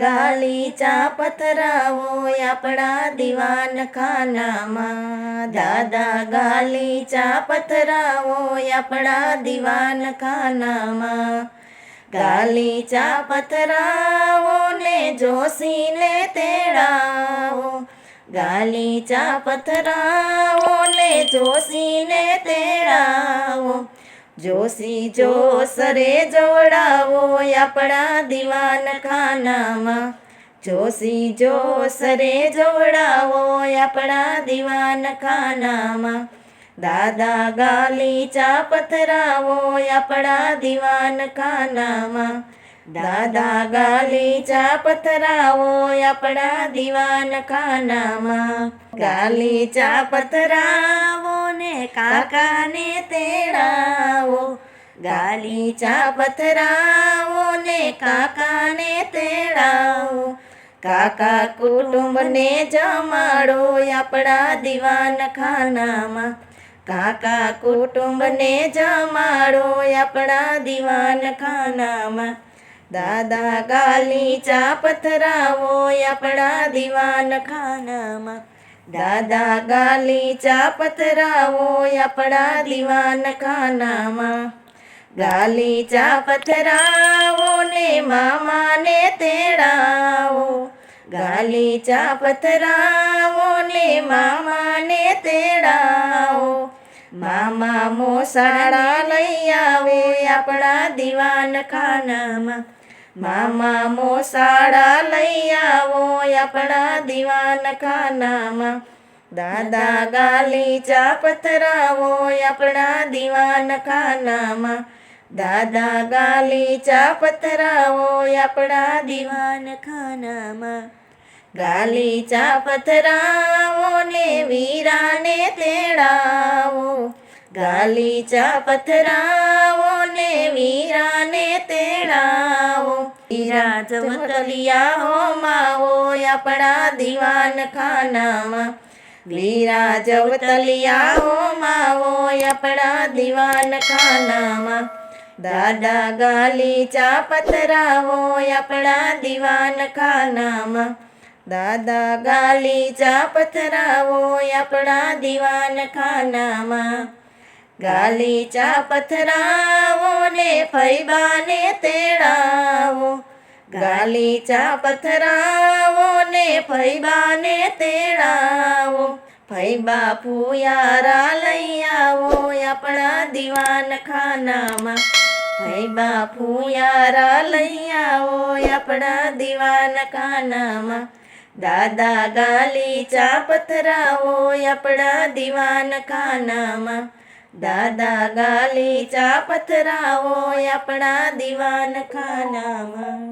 ગાલીચા પથરાવો આપણા દીવાનખાનામાં, દાદા ગાલીચા પથરાવો આપણા દીવાનખાનામાં, ગાલીચા પથરાવો ને જોશીને તેડાવો, ગાલીચા પથરાવો ને જોશીને તેડાવો, જોશી જોસરે જોડાવો આપણા દીવાનખાનામાં, જોશી જોસરે જોડાવો આપણા દીવાનખાનામાં, દાદા ગાલીચા પથરાવો આપણા દીવાનખાનામાં, દાદા ગાલીચા પથરાવો આપણા દીવાનખાનામાં, ગાલીચા પથરાવો ને કાકાને તેડાવો, ગાલીચા પથરાવો ને કાકાને તેડાવો, કાકા કુટુંબને જમાડો આપણા દીવાનખાનામાં, કાકા કુટુંબને જમાડો આપણા દીવાનખાનામાં, દાદા ગાલીચા પથરાવો આપણા દીવાનખાનામાં, દાદા ગાલીચા પથરાવો આપણા દીવાનખાનામાં, ગાલીચા પથરાવો ને મામાને તેડાવો, ગાલીચા પથરાવો ને મામાને તેડાવો, મામા મોસાળા લઈ આવો આપણા દીવાનખાનામાં, મામા મોસાળા લઈ આવો આપણા દીવાનખાનામાં, દાદા ગાલીચા પથરાવો આપણા દીવાનખાનામાં, દાદા ગાલીચા પથરાવો આપણા દીવાનખાનામાં, ગાલીચા પથરાવો ને વીરાને તેડાવો, ગાલીચા પથરાવો ને વીરાને તેડાવો, વીરા જવતલિયા હોમાવો આપણા દીવાનખાનામાં, વીરા જવતલિયા હોમાવો આપણા દીવાનખાનામાં, દાદા ગાલીચા પથરાવો આપણા દીવાનખાનામાં, દાદા ગાલીચા પથરાવો આપણા દીવાનખાનામાં, ગાલીચા પથરાવો ને ફૈબાને તેડાવો, ગાલીચા પથરાવો ને ફૈબાને તેડાવો, ફૈબા ફુયારા લઈ આવો આપણા દીવાનખાનામાં, ફૈબા ફુયારા લઈ આવો આપણા દીવાનખાનામાં, દાદા ગાલીચા પથરાવો આપણા દીવાનખાનામાં, દાદા ગાલીચા પથરાવો આપણા દીવાનખાનામાં.